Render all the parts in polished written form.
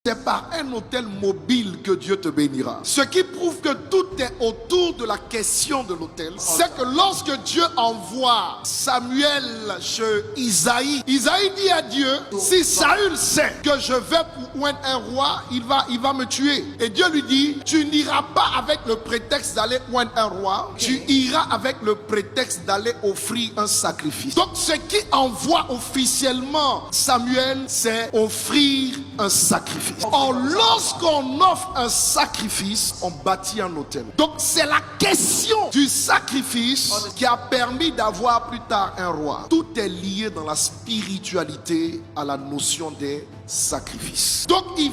c'est par un hôtel mobile que Dieu te bénira. Ce qui prouve que tout est autour de la question de l'hôtel, c'est que lorsque Dieu envoie Samuel chez Isaïe, Isaïe dit à Dieu, si Saül sait que je vais pour oindre un roi, il va me tuer. Et Dieu lui dit, tu n'iras pas avec le prétexte d'aller oindre un roi, tu iras avec le prétexte d'aller offrir un sacrifice. Donc ce qui envoie officiellement Samuel, c'est offrir un sacrifice. Or, lorsqu'on offre un sacrifice, on bâtit un autel. Donc c'est la question du sacrifice qui a permis d'avoir plus tard un roi. Tout est lié dans la spiritualité à la notion des sacrifices. Donc il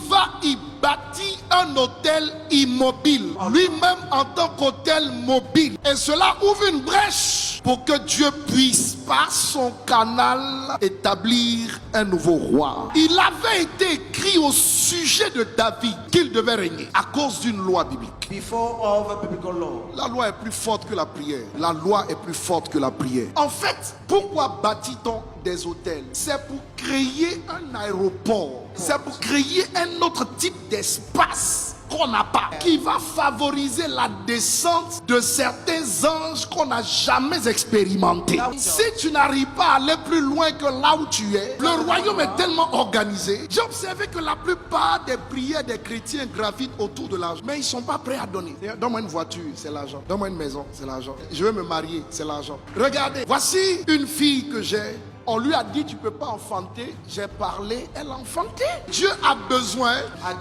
bâtit un autel immobile, lui-même en tant qu'autel mobile. Et cela ouvre une brèche pour que Dieu puisse, par son canal, établir un nouveau roi. Il avait été écrit au sujet de David qu'il devait régner à cause d'une loi biblique. Before all the biblical law. La loi est plus forte que la prière. La loi est plus forte que la prière. En fait, pourquoi bâtit-on des hôtels? C'est pour créer un aéroport. C'est pour créer un autre type d'espace qu'on n'a pas, qui va favoriser la descente de certains anges qu'on n'a jamais expérimentés. Si tu n'arrives pas à aller plus loin que là où tu es, le royaume est tellement organisé. J'ai observé que la plupart des prières des chrétiens gravitent autour de l'argent, mais ils ne sont pas prêts à donner. Donne-moi une voiture, c'est l'argent. Donne-moi une maison, c'est l'argent. Je veux me marier, c'est l'argent. Regardez, voici une fille que j'ai. On lui a dit tu ne peux pas enfanter. J'ai parlé, elle a enfanté. Dieu a besoin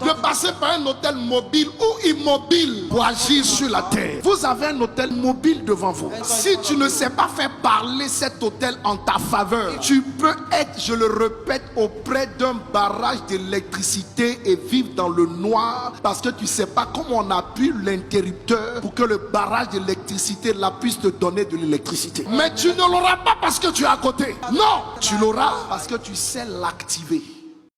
de passer par un hôtel mobile ou immobile pour agir sur la terre. Vous avez un hôtel mobile devant vous. Si tu ne sais pas faire parler cet hôtel en ta faveur, tu peux être, je le répète, auprès d'un barrage d'électricité et vivre dans le noir parce que tu ne sais pas comment on appuie l'interrupteur pour que le barrage d'électricité là puisse te donner de l'électricité. Mais tu ne l'auras pas parce que tu es à côté. Non, tu l'auras parce que tu sais l'activer.